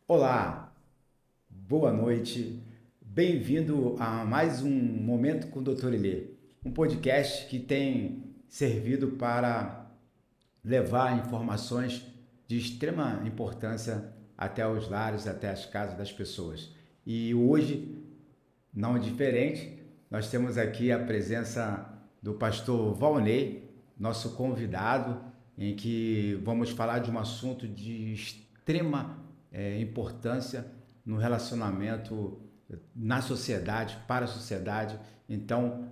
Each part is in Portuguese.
Olá, boa noite, bem-vindo a mais um Momento com o Dr. Elê, um podcast que tem servido para levar informações de extrema importância até os lares, até as casas das pessoas. E hoje, não é diferente, nós temos aqui a presença do pastor Valnei, nosso convidado, em que vamos falar de um assunto de extrema importância no relacionamento na sociedade, para a sociedade. Então,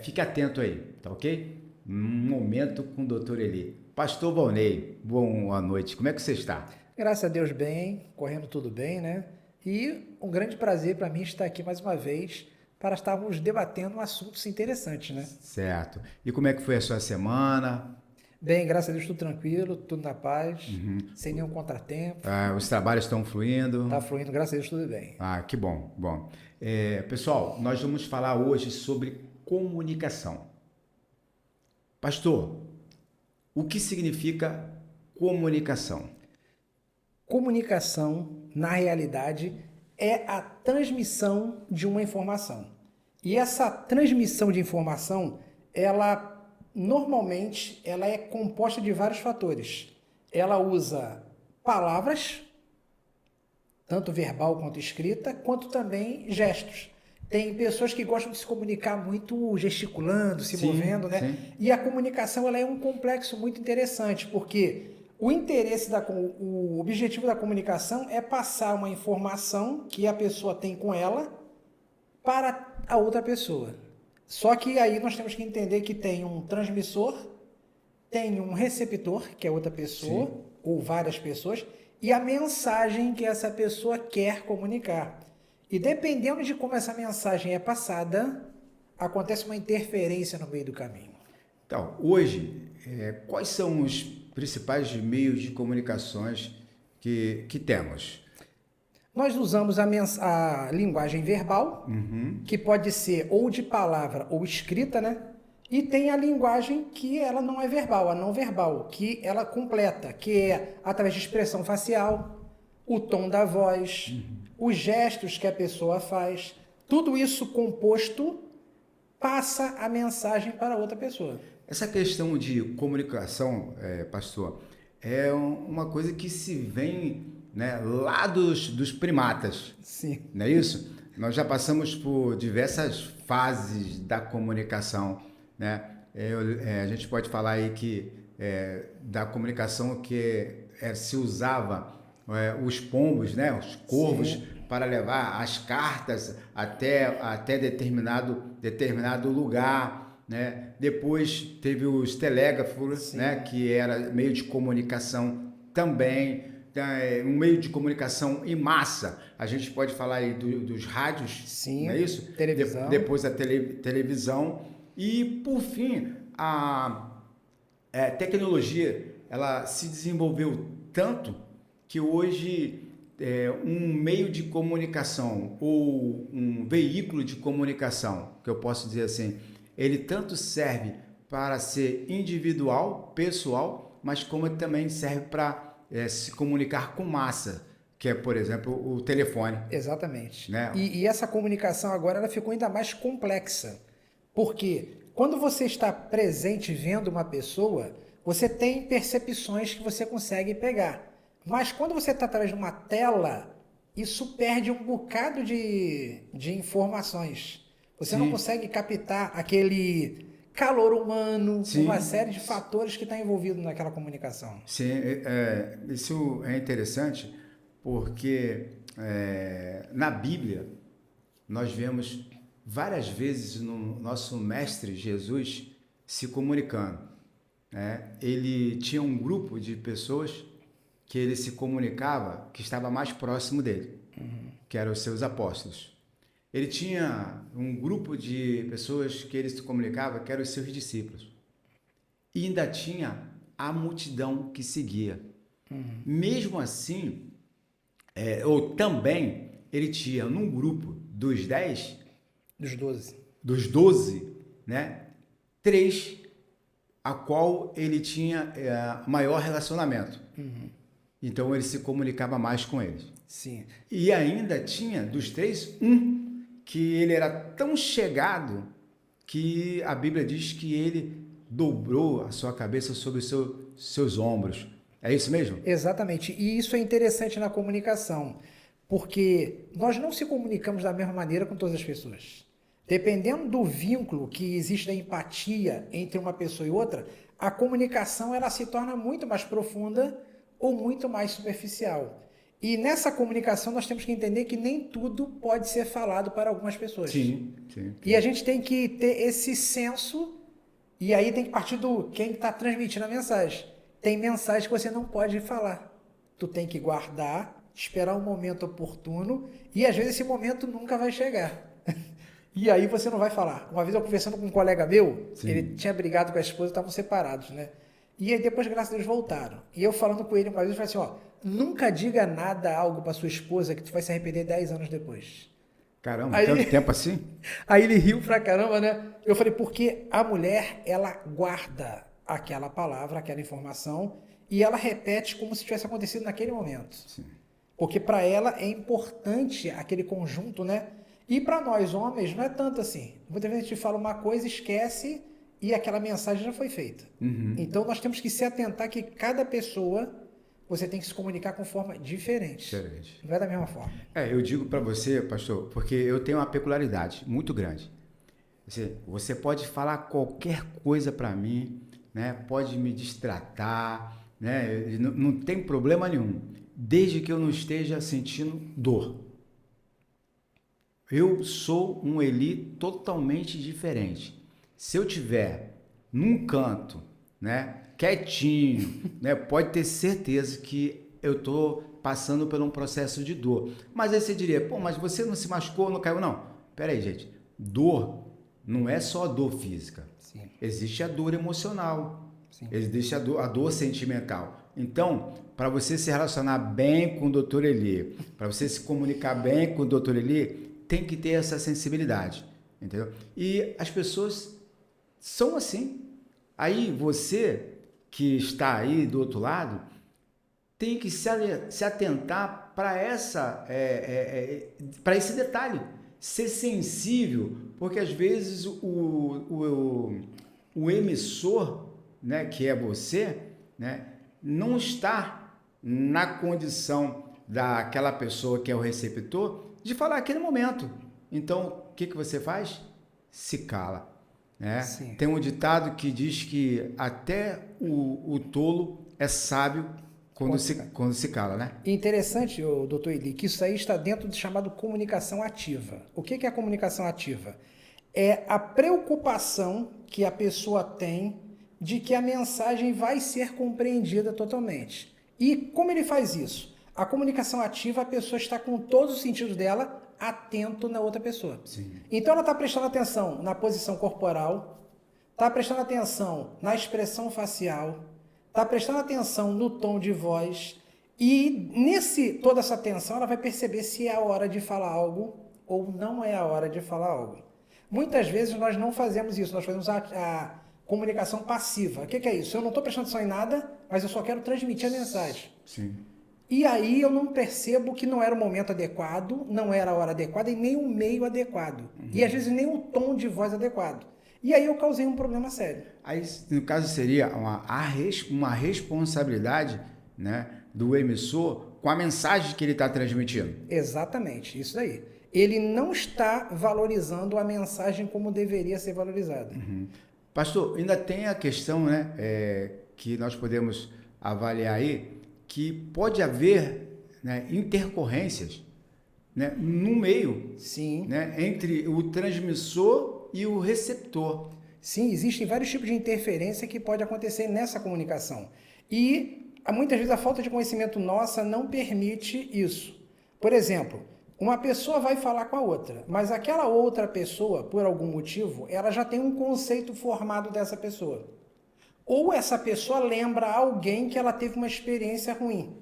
fique atento aí, tá ok? Um momento com o Dr. Eli. Pastor Valnei, boa noite, como é que você está? Graças a Deus bem, correndo tudo bem, né? E um grande prazer para mim estar aqui mais uma vez para estarmos debatendo assuntos interessantes, né? Certo. E como é que foi a sua semana? Bem, graças a Deus tudo tranquilo, tudo na paz, sem nenhum contratempo. Os trabalhos estão Tá fluindo? fluindo, graças a Deus tudo bem. Que bom, bom. Pessoal, nós vamos falar hoje sobre comunicação. Pastor, o que significa comunicação? Comunicação, na realidade, é a transmissão de uma informação. E essa transmissão de informação, ela normalmente ela é composta de vários fatores. Ela usa palavras, tanto verbal quanto escrita, quanto também gestos. Tem pessoas que gostam de se comunicar muito gesticulando, se Sim, movendo, né? sim. E a comunicação ela é um complexo muito interessante, porque o objetivo da comunicação é passar uma informação que a pessoa tem com ela para a outra pessoa. Só que aí nós temos que entender que tem um transmissor, tem um receptor, que é outra pessoa, Sim. ou várias pessoas, e a mensagem que essa pessoa quer comunicar. E dependendo de como essa mensagem é passada, acontece uma interferência no meio do caminho. Então, hoje, quais são os principais meios de comunicações que temos? Nós usamos a linguagem verbal, que pode ser ou de palavra ou escrita, né? E tem a linguagem que ela não é verbal, a não verbal, que ela completa, que é através de expressão facial, o tom da voz, os gestos que a pessoa faz. Tudo isso composto passa a mensagem para outra pessoa. Essa questão de comunicação, pastor, é uma coisa que se vem, né, lá dos primatas, Sim. não é isso? Nós já passamos por diversas fases da comunicação, né? A gente pode falar aí que da comunicação que se usava os pombos, né, os corvos, Sim. para levar as cartas até determinado lugar, né? Depois teve os telégrafos, né, Sim. que era meio de comunicação também, um meio de comunicação em massa. A gente pode falar aí dos rádios, não é Sim. isso? Televisão. Depois a televisão e, por fim, a tecnologia ela se desenvolveu tanto que hoje um meio de comunicação ou um veículo de comunicação, que eu posso dizer assim, ele tanto serve para ser individual, pessoal, mas como também serve para se comunicar com massa, que é, por exemplo, o telefone, Exatamente. né? E essa comunicação agora ela ficou ainda mais complexa. Porque quando você está presente vendo uma pessoa, você tem percepções que você consegue pegar. Mas quando você está através de uma tela, isso perde um bocado de informações. Você não Sim, consegue captar aquele calor humano, uma sim, série de fatores que está envolvido naquela comunicação. sim. Isso é interessante porque na Bíblia nós vemos várias vezes no nosso mestre Jesus se comunicando, né? Ele tinha um grupo de pessoas que ele se comunicava, que estava mais próximo dele, que eram os seus apóstolos. Ele tinha um grupo de pessoas que ele se comunicava, que eram os seus discípulos. E ainda tinha a multidão que seguia. Mesmo assim, ou também, ele tinha num grupo dos 10, Dos 12. dos 12, né, 3 a qual ele tinha maior relacionamento. Então ele se comunicava mais com eles. Sim. E ainda tinha, dos três, um que ele era tão chegado que a Bíblia diz que ele dobrou a sua cabeça sobre os seus ombros. É isso mesmo? Exatamente. E isso é interessante na comunicação, porque nós não se comunicamos da mesma maneira com todas as pessoas. Dependendo do vínculo que existe da empatia entre uma pessoa e outra, a comunicação ela se torna muito mais profunda ou muito mais superficial. E nessa comunicação nós temos que entender que nem tudo pode ser falado para algumas pessoas. Sim. E a gente tem que ter esse senso, e aí tem que partir do quem está transmitindo a mensagem. Tem mensagem que você não pode falar. Tu tem que guardar, esperar um momento oportuno, e às vezes esse momento nunca vai chegar. E aí você não vai falar. Uma vez eu conversando com um colega meu, Sim. ele tinha brigado com a esposa, estavam separados, né? E aí depois, graças a Deus, voltaram. E eu falando com ele uma vez, eu falei assim, ó, nunca diga nada, algo para sua esposa que tu vai se arrepender 10 anos depois. Caramba, Aí- tanto tempo assim? Aí ele riu pra caramba, né? Eu falei, porque a mulher, ela guarda aquela palavra, aquela informação, e ela repete como se tivesse acontecido naquele momento. Sim. Porque para ela é importante aquele conjunto, né? E para nós homens não é tanto assim. Muitas vezes a gente fala uma coisa, esquece e aquela mensagem já foi feita. Então nós temos que se atentar que cada pessoa você tem que se comunicar com forma diferente. Não é da mesma forma. Eu digo para você, pastor, porque eu tenho uma peculiaridade muito grande. Você pode falar qualquer coisa para mim, né? Pode me distratar, né? Não tem problema nenhum, desde que eu não esteja sentindo dor. Eu sou um Eli totalmente diferente. Se eu tiver num canto, né, quietinho, né, pode ter certeza que eu estou passando por um processo de dor. Mas aí você diria, pô, mas você não se machucou, não caiu? Não. Pera aí, gente. Dor não é só a dor física. Sim. Existe a dor emocional. Sim. Existe a dor sentimental. Então, para você se relacionar bem com o Dr. Eli, para você se comunicar bem com o Dr. Eli, tem que ter essa sensibilidade, entendeu? E as pessoas são assim. Aí você que está aí do outro lado tem que se atentar para para esse detalhe, ser sensível, porque às vezes o emissor, né, que é você, né, não está na condição daquela pessoa que é o receptor de falar aquele momento. Então, o que você faz? Se cala. Né? Tem um ditado que diz que até o tolo é sábio quando se cala, né? Interessante, doutor Eli, que isso aí está dentro do chamado comunicação ativa. O que é a comunicação ativa? É a preocupação que a pessoa tem de que a mensagem vai ser compreendida totalmente. E como ele faz isso? A comunicação ativa, a pessoa está com todos os sentidos dela atento na outra pessoa. Sim. Então ela está prestando atenção na posição corporal, está prestando atenção na expressão facial, está prestando atenção no tom de voz e toda essa atenção ela vai perceber se é a hora de falar algo ou não é a hora de falar algo. Muitas vezes nós não fazemos isso, nós fazemos a comunicação passiva. O que é isso? Eu não estou prestando atenção em nada, mas eu só quero transmitir a mensagem. Sim. E aí eu não percebo que não era o momento adequado, não era a hora adequada e nem o meio adequado. E às vezes nem o tom de voz adequado. E aí eu causei um problema sério. Aí, no caso, seria uma responsabilidade, né, do emissor com a mensagem que ele está transmitindo. Exatamente, isso daí. Ele não está valorizando a mensagem como deveria ser valorizada. Pastor, ainda tem a questão, né, que nós podemos avaliar aí, que pode haver, né, intercorrências, né, no meio. Sim. Né, entre o transmissor e o receptor. Sim, existem vários tipos de interferência que pode acontecer nessa comunicação. E muitas vezes a falta de conhecimento nossa não permite isso. Por exemplo, uma pessoa vai falar com a outra, mas aquela outra pessoa, por algum motivo, ela já tem um conceito formado dessa pessoa. Ou essa pessoa lembra alguém que ela teve uma experiência ruim.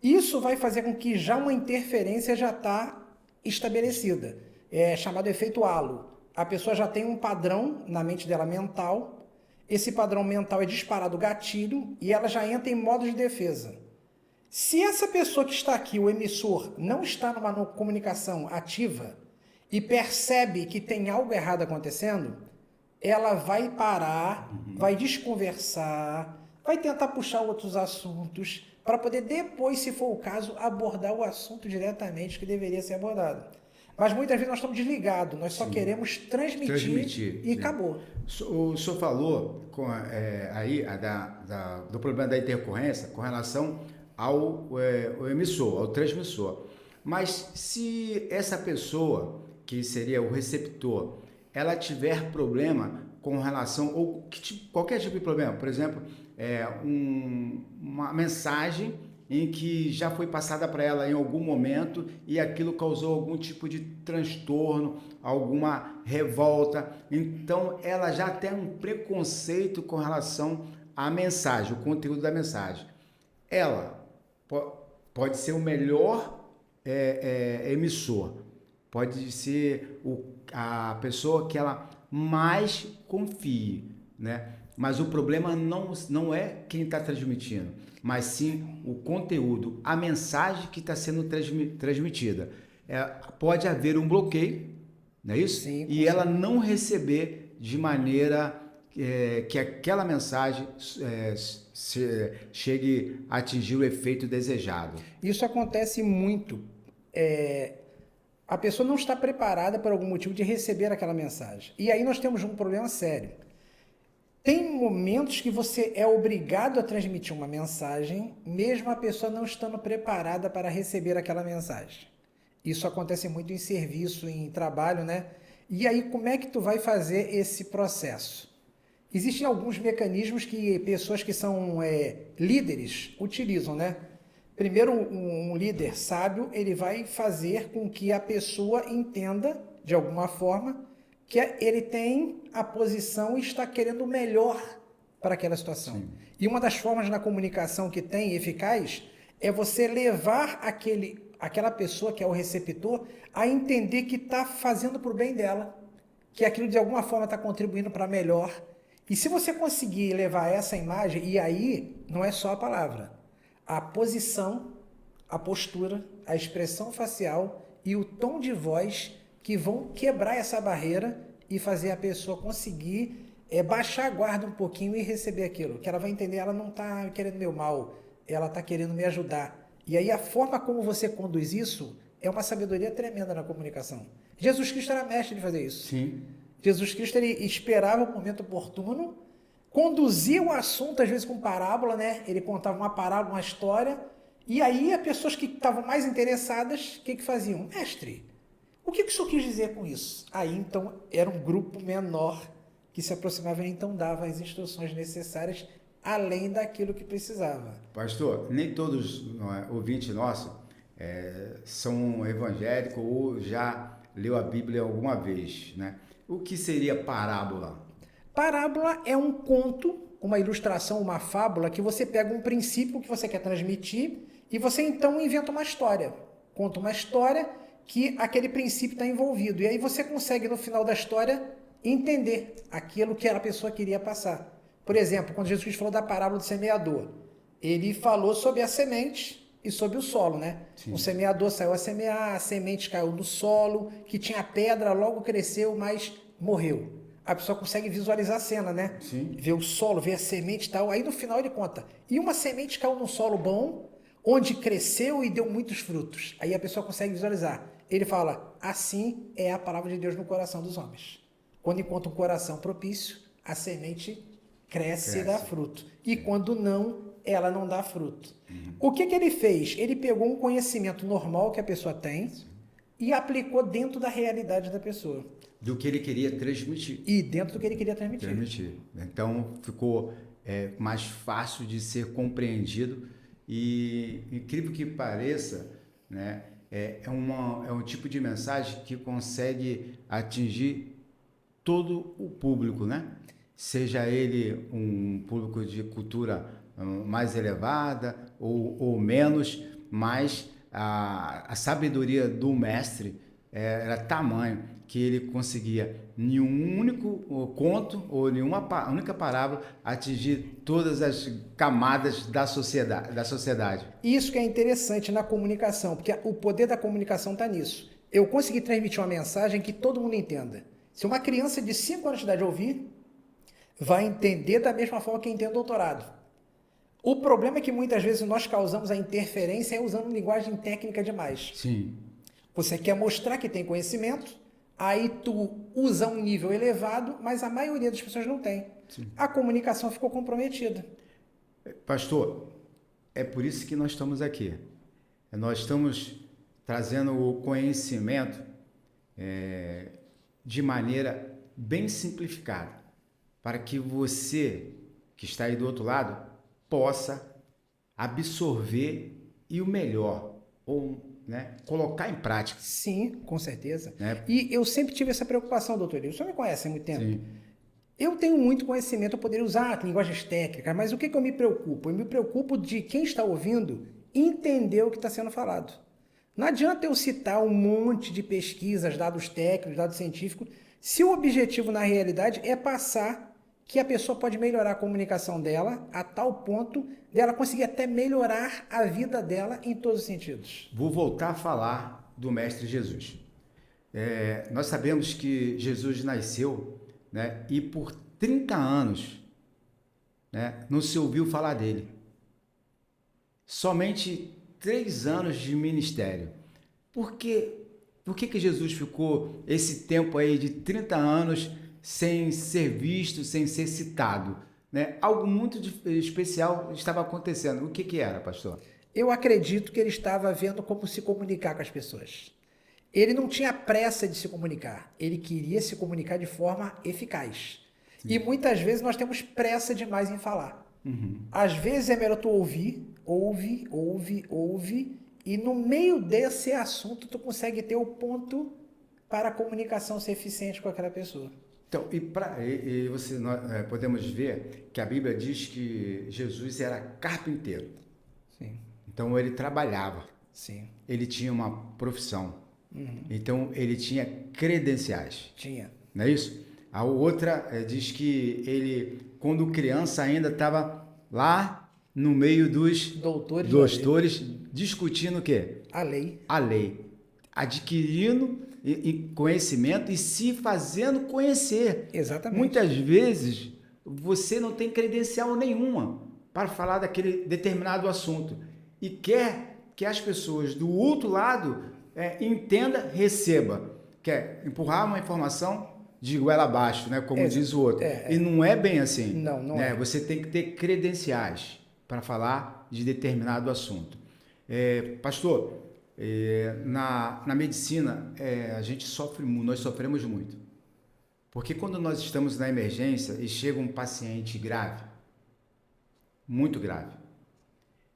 Isso vai fazer com que já uma interferência já está estabelecida. É chamado efeito halo. A pessoa já tem um padrão na mente dela mental. Esse padrão mental é disparado gatilho e ela já entra em modo de defesa. Se essa pessoa que está aqui, o emissor, não está numa comunicação ativa e percebe que tem algo errado acontecendo, ela vai parar, vai desconversar, vai tentar puxar outros assuntos para poder depois, se for o caso, abordar o assunto diretamente que deveria ser abordado. Mas muitas vezes nós estamos desligados, nós só queremos transmitir e acabou. O senhor falou aí do problema da intercorrência com relação ao emissor, ao transmissor. Mas se essa pessoa, que seria o receptor, ela tiver problema com relação, ou qualquer tipo de problema, por exemplo, uma mensagem em que já foi passada para ela em algum momento e aquilo causou algum tipo de transtorno, alguma revolta, então ela já tem um preconceito com relação à mensagem, o conteúdo da mensagem. Ela pode ser o melhor emissor, pode ser a pessoa que ela mais confie, né? Mas o problema não é quem está transmitindo, mas sim o conteúdo, a mensagem que está sendo transmitida. Pode haver um bloqueio, não é isso? Sim, e ela não receber de maneira que aquela mensagem chegue a atingir o efeito desejado. Isso acontece muito. A pessoa não está preparada por algum motivo de receber aquela mensagem. E aí nós temos um problema sério. Tem momentos que você é obrigado a transmitir uma mensagem, mesmo a pessoa não estando preparada para receber aquela mensagem. Isso acontece muito em serviço, em trabalho, né? E aí, como é que tu vai fazer esse processo? Existem alguns mecanismos que pessoas que são líderes utilizam, né? Primeiro, um líder sábio, ele vai fazer com que a pessoa entenda, de alguma forma, que ele tem a posição e está querendo o melhor para aquela situação. Sim. E uma das formas na comunicação que tem eficaz é você levar aquela pessoa que é o receptor a entender que está fazendo para o bem dela, que aquilo de alguma forma está contribuindo para melhor. E se você conseguir levar essa imagem, e aí não é só a palavra, a posição, a postura, a expressão facial e o tom de voz que vão quebrar essa barreira e fazer a pessoa conseguir baixar a guarda um pouquinho e receber aquilo, que ela vai entender, ela não está querendo meu mal, ela está querendo me ajudar. E aí a forma como você conduz isso é uma sabedoria tremenda na comunicação. Jesus Cristo era mestre de fazer isso. Sim. Jesus Cristo, ele esperava o momento oportuno, conduzia o assunto, às vezes com parábola, né? Ele contava uma parábola, uma história, e aí as pessoas que estavam mais interessadas, o que faziam? Mestre, o que o senhor quis dizer com isso? Aí, então, era um grupo menor que se aproximava e então dava as instruções necessárias, além daquilo que precisava. Pastor, nem todos ouvintes nossos são evangélicos ou já leu a Bíblia alguma vez, né? O que seria parábola? Parábola é um conto, uma ilustração, uma fábula, que você pega um princípio que você quer transmitir e você então inventa uma história. Conta uma história que aquele princípio está envolvido. E aí você consegue, no final da história, entender aquilo que a pessoa queria passar. Por exemplo, quando Jesus Cristo falou da parábola do semeador, ele falou sobre a semente e sobre o solo, né? Sim. O semeador saiu a semear, a semente caiu no solo, que tinha pedra, logo cresceu, mas morreu. A pessoa consegue visualizar a cena, né? Sim. Ver o solo, ver a semente e tal. Aí no final ele conta. E uma semente caiu num solo bom, onde cresceu e deu muitos frutos. Aí a pessoa consegue visualizar. Ele fala, assim é a palavra de Deus no coração dos homens. Quando encontra um coração propício, a semente cresce e dá fruto. E quando não, ela não dá fruto. Uhum. O que ele fez? Ele pegou um conhecimento normal que a pessoa tem e aplicou dentro da realidade da pessoa. Do que ele queria transmitir. E dentro do que ele queria transmitir. Então, ficou mais fácil de ser compreendido e, incrível que pareça, né, é um tipo de mensagem que consegue atingir todo o público, né? Seja ele um público de cultura mais elevada ou menos, mas a sabedoria do mestre era tamanho que ele conseguia, em um único conto ou em uma única parábola, atingir todas as camadas da sociedade. Isso que é interessante na comunicação, porque o poder da comunicação está nisso. Eu consegui transmitir uma mensagem que todo mundo entenda. Se uma criança de 5 anos de idade ouvir, vai entender da mesma forma que entende o doutorado. O problema é que muitas vezes nós causamos a interferência usando linguagem técnica demais. Sim. Você quer mostrar que tem conhecimento, aí tu usa um nível elevado, mas a maioria das pessoas não tem. Sim. A comunicação ficou comprometida. Pastor, é por isso que nós estamos aqui. Nós estamos trazendo o conhecimento de maneira bem simplificada, para que você, que está aí do outro lado, possa absorver e o melhor, ou colocar em prática. Sim, com certeza. E eu sempre tive essa preocupação, doutor. O senhor me conhece há muito tempo. Sim. Eu tenho muito conhecimento, eu poderia usar linguagens técnicas, mas o que eu me preocupo? Eu me preocupo de quem está ouvindo entender o que está sendo falado. Não adianta eu citar um monte de pesquisas, dados técnicos, dados científicos, se o objetivo na realidade é passar que a pessoa pode melhorar a comunicação dela a tal ponto dela conseguir até melhorar a vida dela em todos os sentidos. Vou voltar a falar do Mestre Jesus. Nós sabemos que Jesus nasceu, e por 30 anos não se ouviu falar dele. Somente 3 anos de ministério. Por que Jesus ficou esse tempo aí de 30 anos sem ser visto, sem ser citado? Algo muito especial estava acontecendo. O que era, pastor? Eu acredito que ele estava vendo como se comunicar com as pessoas. Ele não tinha pressa de se comunicar. Ele queria se comunicar de forma eficaz. Sim. E muitas vezes nós temos pressa demais em falar. Uhum. Às vezes é melhor tu ouve, e no meio desse assunto tu consegue ter o ponto para a comunicação ser eficiente com aquela pessoa. Então, nós podemos ver que a Bíblia diz que Jesus era carpinteiro. Sim. Então ele trabalhava. Sim. Ele tinha uma profissão. Uhum. Então ele tinha credenciais. Tinha. Não é isso? A outra diz que ele, quando criança, ainda estava lá no meio dos doutores discutindo o quê? A lei. A lei. Adquirindo conhecimento e se fazendo conhecer. Exatamente. Muitas vezes você não tem credencial nenhuma para falar daquele determinado assunto e quer que as pessoas do outro lado entenda, receba. Quer empurrar uma informação de goela abaixo, como diz o outro. E não é bem assim. Não é. Você tem que ter credenciais para falar de determinado assunto. Pastor, na medicina, nós sofremos muito. Porque quando nós estamos na emergência e chega um paciente grave, muito grave,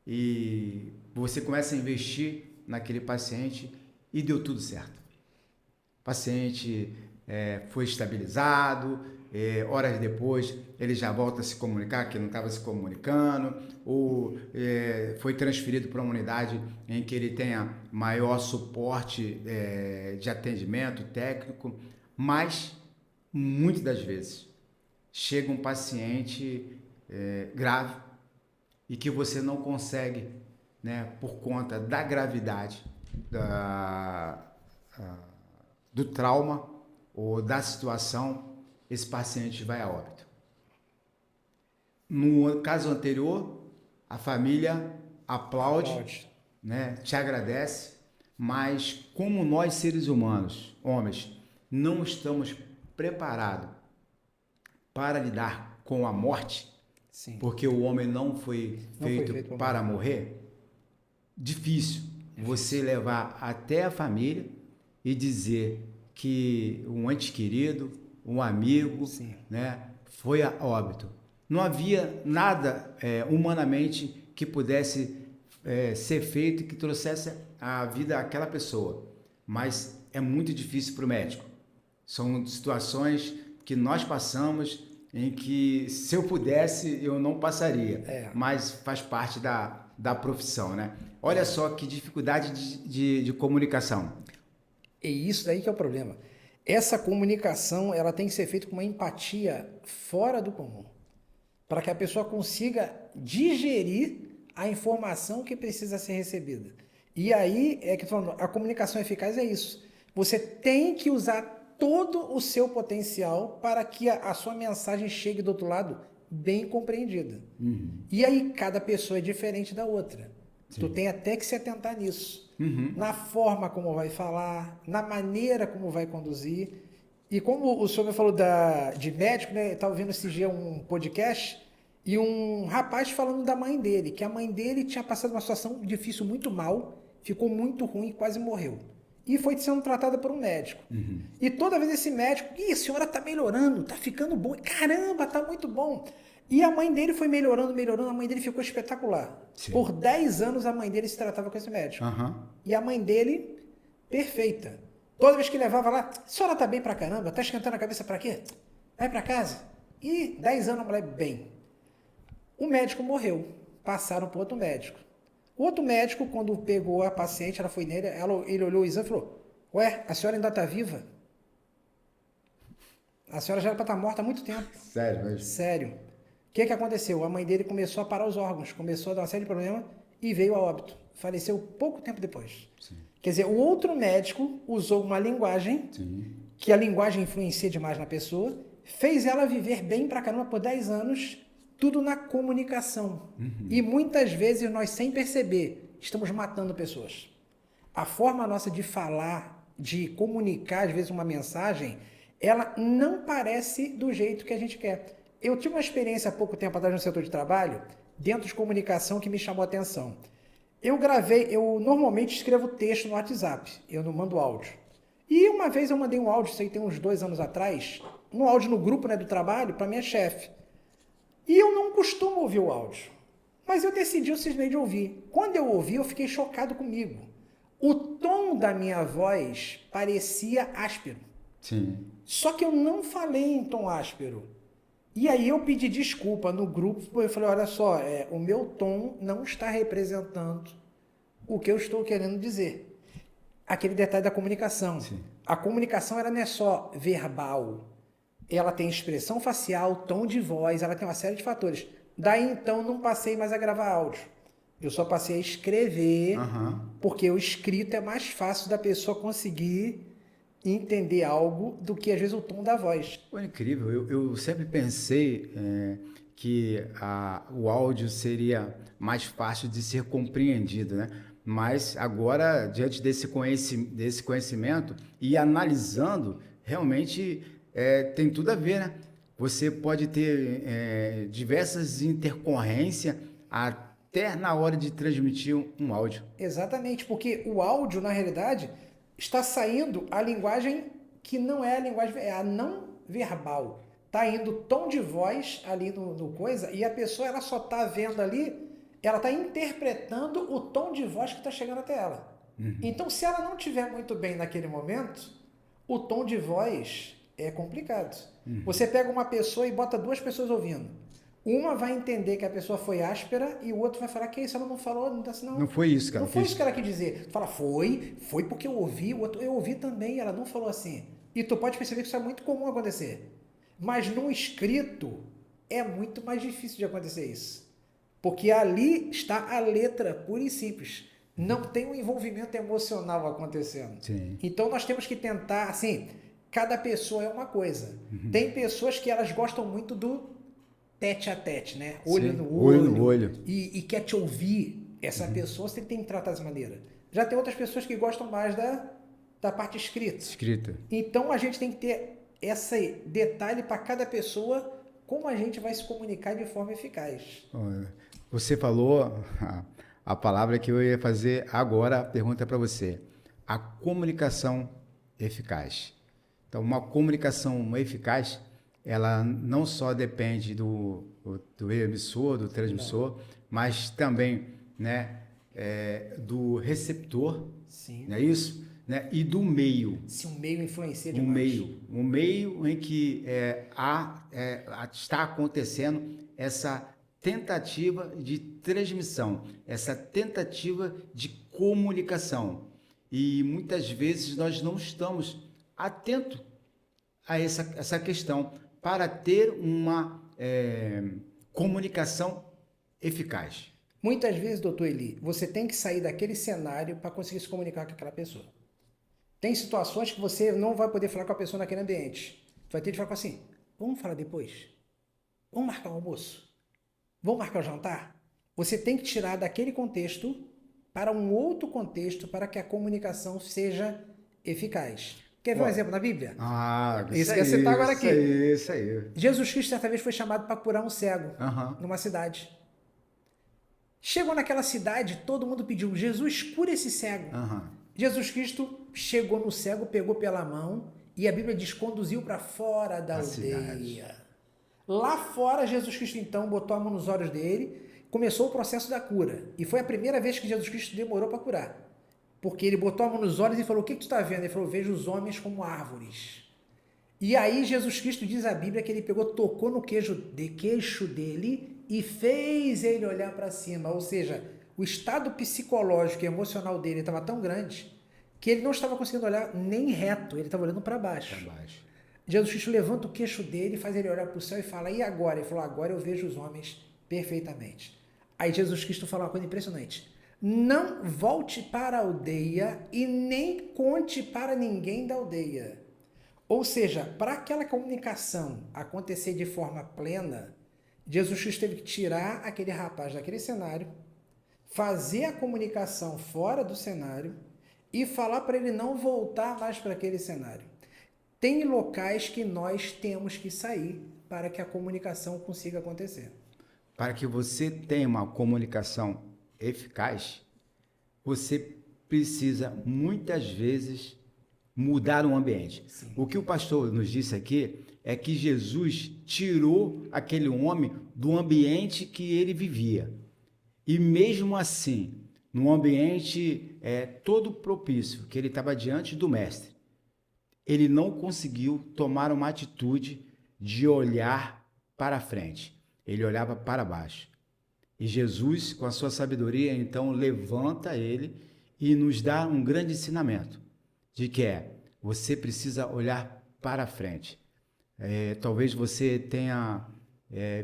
e você começa a investir naquele paciente e deu tudo certo. O paciente foi estabilizado, horas depois ele já volta a se comunicar, que não estava se comunicando, ou foi transferido para uma unidade em que ele tenha maior suporte de atendimento técnico, mas muitas das vezes chega um paciente grave e que você não consegue, por conta da gravidade do trauma ou da situação, esse paciente vai a óbito. No caso anterior, a família aplaude, te agradece, mas como nós seres humanos, homens, não estamos preparados para lidar com a morte, sim, porque o homem não foi feito para morrer, difícil você levar até a família e dizer que um ente querido, um amigo, foi a óbito. Não havia nada humanamente que pudesse ser feito e que trouxesse a vida àquela pessoa. Mas é muito difícil para o médico. São situações que nós passamos em que, se eu pudesse, eu não passaria. Mas faz parte da profissão, Olha só que dificuldade de comunicação. E isso daí que é o problema. Essa comunicação, ela tem que ser feita com uma empatia fora do comum, para que a pessoa consiga digerir a informação que precisa ser recebida. E aí, é que eu tô falando, a comunicação eficaz é isso. Você tem que usar todo o seu potencial para que a sua mensagem chegue do outro lado bem compreendida. E aí, cada pessoa é diferente da outra. Sim. Tu tem até que se atentar nisso. Na forma como vai falar, na maneira como vai conduzir. E como o senhor falou de médico, né? Eu estava ouvindo esse dia um podcast e um rapaz falando da mãe dele, que a mãe dele tinha passado uma situação difícil muito mal, ficou muito ruim e quase morreu. E foi sendo tratada por um médico. E toda vez esse médico, a senhora está melhorando, está ficando bom, caramba, está muito bom. E a mãe dele foi melhorando, a mãe dele ficou espetacular. Sim. Por 10 anos a mãe dele se tratava com esse médico. E a mãe dele, perfeita. Toda vez que levava lá, a senhora tá bem pra caramba, tá esquentando a cabeça pra quê? Vai pra casa. E 10 anos a mulher bem. O médico morreu, passaram pro outro médico. O outro médico, quando pegou a paciente, ela foi nele, ele olhou o exame e falou, ué, a senhora ainda tá viva? A senhora já era pra estar morta há muito tempo. Sério mesmo? Sério. O que aconteceu? A mãe dele começou a parar os órgãos, começou a dar uma série de problemas e veio a óbito. Faleceu pouco tempo depois. Sim. Quer dizer, o outro médico usou uma linguagem, sim, que a linguagem influencia demais na pessoa, fez ela viver bem pra caramba por 10 anos, tudo na comunicação. E muitas vezes nós, sem perceber, estamos matando pessoas. A forma nossa de falar, de comunicar, às vezes, uma mensagem, ela não parece do jeito que a gente quer. Eu tive uma experiência há pouco tempo atrás no setor de trabalho, dentro de comunicação, que me chamou a atenção. Eu normalmente escrevo texto no WhatsApp, eu não mando áudio. E uma vez eu mandei um áudio, isso aí tem uns 2 anos atrás, um áudio no grupo, né, do trabalho, para minha chefe. E eu não costumo ouvir o áudio, mas eu decidi simplesmente ouvir. Quando eu ouvi, eu fiquei chocado comigo. O tom da minha voz parecia áspero. Sim. Só que eu não falei em tom áspero. E aí eu pedi desculpa no grupo, eu falei, olha só, o meu tom não está representando o que eu estou querendo dizer. Aquele detalhe da comunicação. Sim. A comunicação, ela não é só verbal. Ela tem expressão facial, tom de voz, ela tem uma série de fatores. Daí, então, não passei mais a gravar áudio. Eu só passei a escrever, porque o escrito é mais fácil da pessoa conseguir entender algo do que, às vezes, o tom da voz. Pô, é incrível. Eu sempre pensei que o áudio seria mais fácil de ser compreendido, né? Mas agora, diante desse conhecimento e analisando, realmente tem tudo a ver, né? Você pode ter diversas intercorrências até na hora de transmitir um áudio. Exatamente, porque o áudio, na realidade, está saindo a linguagem que não é a linguagem, é a não verbal. Está indo tom de voz ali no coisa, e a pessoa ela só está vendo ali, ela está interpretando o tom de voz que está chegando até ela. Então, se ela não estiver muito bem naquele momento, o tom de voz é complicado. Você pega uma pessoa e bota 2 pessoas ouvindo. Uma vai entender que a pessoa foi áspera e o outro vai falar que isso ela não falou, não tá assim, não. Não foi isso, cara. Não foi isso que ela quis dizer. Tu fala, foi porque eu ouvi, o outro eu ouvi também, ela não falou assim. E tu pode perceber que isso é muito comum acontecer. Mas no escrito é muito mais difícil de acontecer isso. Porque ali está a letra pura e simples. Não tem um envolvimento emocional acontecendo. Sim. Então nós temos que tentar, assim, cada pessoa é uma coisa. Tem pessoas que elas gostam muito do tete a tete, né? Olho no olho. E quer te ouvir. Essa pessoa você tem que tratar dessa maneira. Já tem outras pessoas que gostam mais da parte escrita. Então a gente tem que ter esse detalhe para cada pessoa, como a gente vai se comunicar de forma eficaz. Você falou a palavra que eu ia fazer agora, a pergunta para você. A comunicação eficaz. Então, uma comunicação eficaz, ela não só depende do emissor, do transmissor, mas também, né, do receptor, sim, não é isso? Né? E do meio. Se o meio influencia demais. Um meio em que está acontecendo essa tentativa de transmissão, essa tentativa de comunicação. E muitas vezes nós não estamos atentos a essa questão para ter uma comunicação eficaz. Muitas vezes, doutor Eli, você tem que sair daquele cenário para conseguir se comunicar com aquela pessoa. Tem situações que você não vai poder falar com a pessoa naquele ambiente. Você vai ter que falar assim, vamos falar depois? Vamos marcar o almoço? Vamos marcar o jantar? Você tem que tirar daquele contexto para um outro contexto para que a comunicação seja eficaz. Quer ver um exemplo na Bíblia? Isso que eu citar agora aqui. Isso aí. Jesus Cristo certa vez foi chamado para curar um cego numa cidade. Chegou naquela cidade, todo mundo pediu, Jesus, cura esse cego. Jesus Cristo chegou no cego, pegou pela mão e a Bíblia diz, conduziu para fora da aldeia. Lá fora, Jesus Cristo então botou a mão nos olhos dele, começou o processo da cura. E foi a primeira vez que Jesus Cristo demorou para curar. Porque ele botou a mão nos olhos e falou, o que tu está vendo? Ele falou, vejo os homens como árvores. E aí Jesus Cristo diz a Bíblia que ele pegou, tocou no queixo dele e fez ele olhar para cima. Ou seja, o estado psicológico e emocional dele estava tão grande que ele não estava conseguindo olhar nem reto, ele estava olhando para baixo. Jesus Cristo levanta o queixo dele, faz ele olhar para o céu e fala, e agora? Ele falou, agora eu vejo os homens perfeitamente. Aí Jesus Cristo fala uma coisa impressionante. Não volte para a aldeia e nem conte para ninguém da aldeia. Ou seja, para aquela comunicação acontecer de forma plena, Jesus Cristo teve que tirar aquele rapaz daquele cenário, fazer a comunicação fora do cenário e falar para ele não voltar mais para aquele cenário. Tem locais que nós temos que sair para que a comunicação consiga acontecer. Para que você tenha uma comunicação eficaz, você precisa muitas vezes mudar o ambiente. Sim. O que o pastor nos disse aqui é que Jesus tirou aquele homem do ambiente que ele vivia. E mesmo assim, num ambiente todo propício, que ele estava diante do mestre, ele não conseguiu tomar uma atitude de olhar para frente. Ele olhava para baixo. E Jesus, com a sua sabedoria, então levanta ele e nos dá um grande ensinamento de que você precisa olhar para frente. Talvez você tenha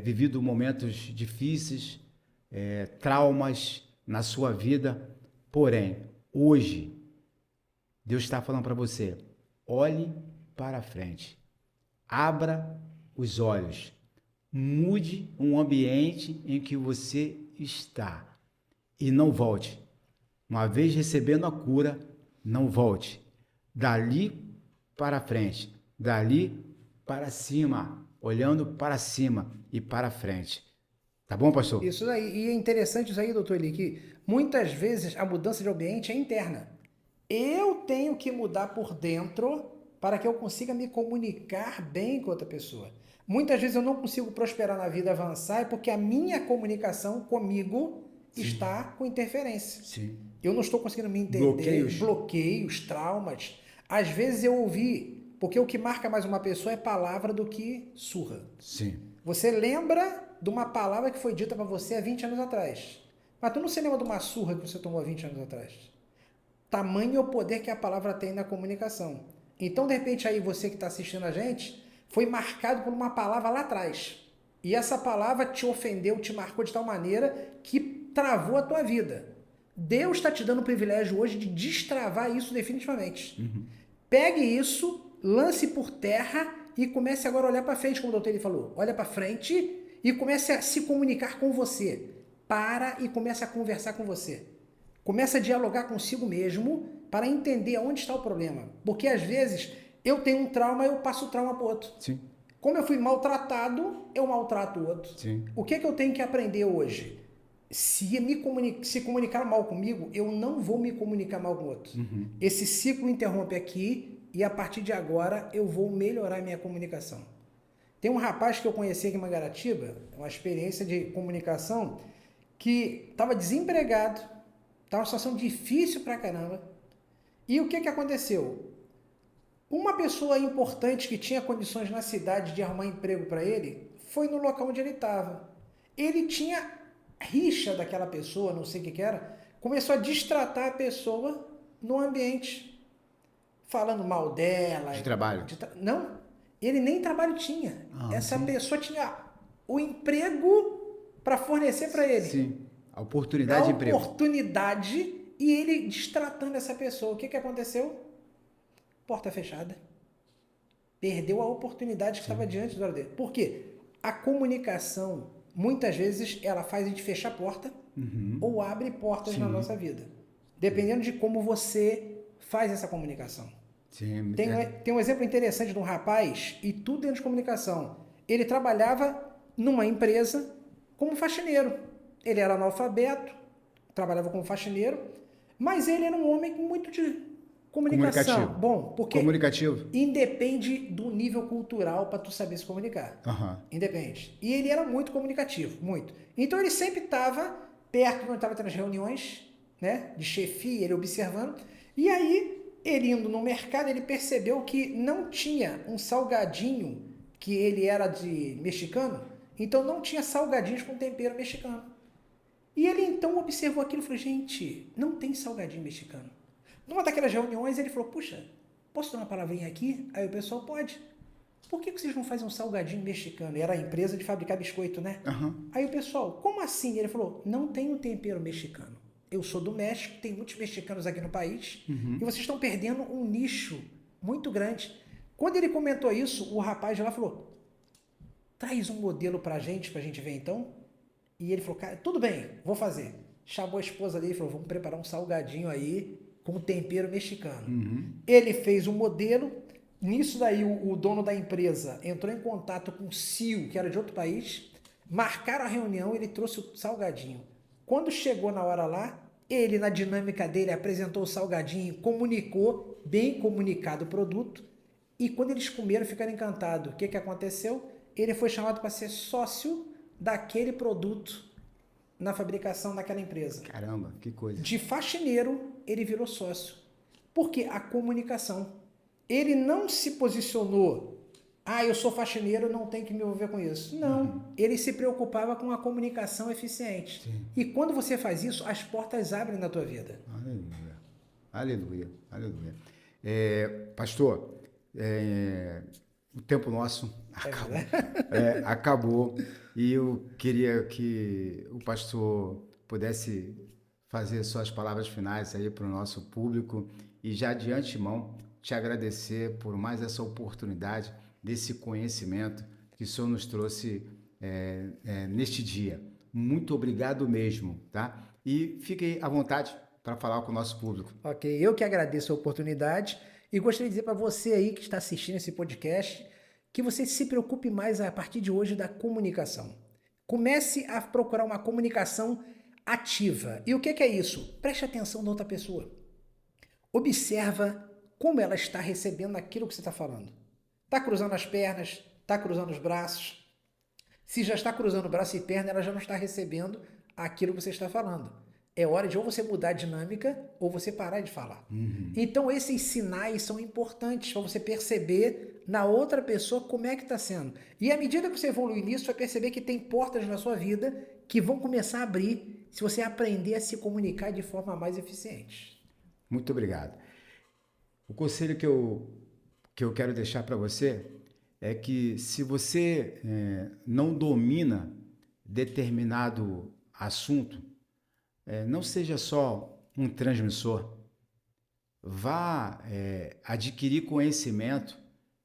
vivido momentos difíceis, traumas na sua vida, porém, hoje, Deus está falando para você, olhe para frente, abra os olhos, mude um ambiente em que você está e não volte. Uma vez recebendo a cura, não volte. Dali para frente, dali para cima, olhando para cima e para frente. Tá bom, pastor? Isso aí. E é interessante isso aí, doutor Eli, que muitas vezes a mudança de ambiente é interna. Eu tenho que mudar por dentro para que eu consiga me comunicar bem com outra pessoa. Muitas vezes eu não consigo prosperar na vida, avançar, é porque a minha comunicação comigo está com interferência. Sim. Eu não estou conseguindo me entender. Bloqueios, traumas. Às vezes eu ouvi, porque o que marca mais uma pessoa é palavra do que surra. Sim. Você lembra de uma palavra que foi dita para você há 20 anos atrás. Mas tu não se lembra de uma surra que você tomou há 20 anos atrás. Tamanho é o poder que a palavra tem na comunicação. Então, de repente, aí você que está assistindo a gente, foi marcado por uma palavra lá atrás. E essa palavra te ofendeu, te marcou de tal maneira que travou a tua vida. Deus está te dando o privilégio hoje de destravar isso definitivamente. Pegue isso, lance por terra e comece agora a olhar para frente, como o doutor ele falou. Olha para frente e comece a se comunicar com você. Para e comece a conversar com você. Comece a dialogar consigo mesmo para entender onde está o problema. Porque às vezes eu tenho um trauma, eu passo o trauma para o outro. Sim. Como eu fui maltratado, eu maltrato o outro. Sim. O que eu tenho que aprender hoje? Se comunicar mal comigo, eu não vou me comunicar mal com o outro. Esse ciclo interrompe aqui e a partir de agora eu vou melhorar minha comunicação. Tem um rapaz que eu conheci aqui em Mangaratiba, uma experiência de comunicação, que estava desempregado, estava numa situação difícil pra caramba. E o que aconteceu? Uma pessoa importante que tinha condições na cidade de arrumar emprego para ele, foi no local onde ele estava. Ele tinha rixa daquela pessoa, não sei o que era, começou a destratar a pessoa no ambiente, falando mal dela. De trabalho? Não, ele nem trabalho tinha. Essa sim. pessoa tinha o emprego para fornecer para ele. Sim, a oportunidade de emprego. A oportunidade, e ele destratando essa pessoa. O que aconteceu? Porta fechada. Perdeu a oportunidade que estava diante do lado dele. Por quê? A comunicação, muitas vezes, ela faz a gente fechar a porta ou abre portas na nossa vida. Dependendo de como você faz essa comunicação. Sim, Tem um exemplo interessante de um rapaz, e tudo dentro de comunicação. Ele trabalhava numa empresa como faxineiro. Ele era analfabeto, trabalhava como faxineiro, mas ele era um homem muito de comunicação. Comunicativo. Bom, porque comunicativo. independe do nível cultural para tu saber se comunicar. Independe. E ele era muito comunicativo, muito. Então ele sempre estava perto, quando estava tendo as reuniões, né, de chefia, ele observando. E aí, ele indo no mercado, ele percebeu que não tinha um salgadinho, que ele era de mexicano, então não tinha salgadinhos com tempero mexicano. E ele então observou aquilo e falou, gente, não tem salgadinho mexicano. Numa daquelas reuniões, ele falou, puxa, posso dar uma palavrinha aqui? Aí o pessoal, pode. Por que vocês não fazem um salgadinho mexicano? E era a empresa de fabricar biscoito, né? Aí o pessoal, como assim? Ele falou, não tem um tempero mexicano. Eu sou do México, tem muitos mexicanos aqui no país, e vocês estão perdendo um nicho muito grande. Quando ele comentou isso, o rapaz de lá falou, traz um modelo pra gente ver então. E ele falou, cara, tudo bem, vou fazer. Chamou a esposa dele e falou, vamos preparar um salgadinho aí com tempero mexicano. Ele fez um modelo. Nisso daí o dono da empresa entrou em contato com o CEO, que era de outro país, marcaram a reunião, ele trouxe o salgadinho. Quando chegou na hora lá, ele na dinâmica dele apresentou o salgadinho, comunicou, bem comunicado o produto, e quando eles comeram ficaram encantados. O que aconteceu? Ele foi chamado para ser sócio daquele produto na fabricação daquela empresa. Caramba, que coisa. De faxineiro, ele virou sócio. Porque a comunicação. Ele não se posicionou, eu sou faxineiro, não tenho que me envolver com isso. Não, ele se preocupava com a comunicação eficiente. Sim. E quando você faz isso, as portas abrem na tua vida. Aleluia, aleluia, aleluia. Pastor, o tempo nosso acabou. Acabou. E eu queria que o pastor pudesse fazer suas palavras finais aí para o nosso público e já de antemão te agradecer por mais essa oportunidade, desse conhecimento que o Senhor nos trouxe neste dia. Muito obrigado mesmo, tá? E fique à vontade para falar com o nosso público. Ok, eu que agradeço a oportunidade e gostaria de dizer para você aí que está assistindo esse podcast que você se preocupe mais a partir de hoje da comunicação. Comece a procurar uma comunicação ativa. E o que é isso? Preste atenção na outra pessoa. Observa como ela está recebendo aquilo que você está falando. Está cruzando as pernas? Está cruzando os braços? Se já está cruzando braço e perna, ela já não está recebendo aquilo que você está falando. É hora de ou você mudar a dinâmica ou você parar de falar. Então esses sinais são importantes para você perceber na outra pessoa como é que está sendo. E à medida que você evoluir nisso, você vai perceber que tem portas na sua vida que vão começar a abrir se você aprender a se comunicar de forma mais eficiente. Muito obrigado. O conselho que eu quero deixar para você é que se você não domina determinado assunto, não seja só um transmissor. Vá adquirir conhecimento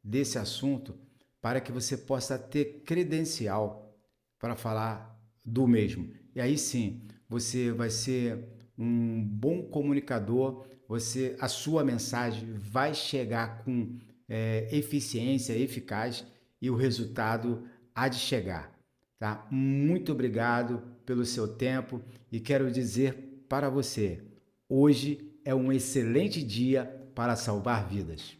desse assunto para que você possa ter credencial para falar do mesmo. E aí sim, você vai ser um bom comunicador, a sua mensagem vai chegar com eficiência, eficaz e o resultado há de chegar. Tá? Muito obrigado pelo seu tempo e quero dizer para você, hoje é um excelente dia para salvar vidas.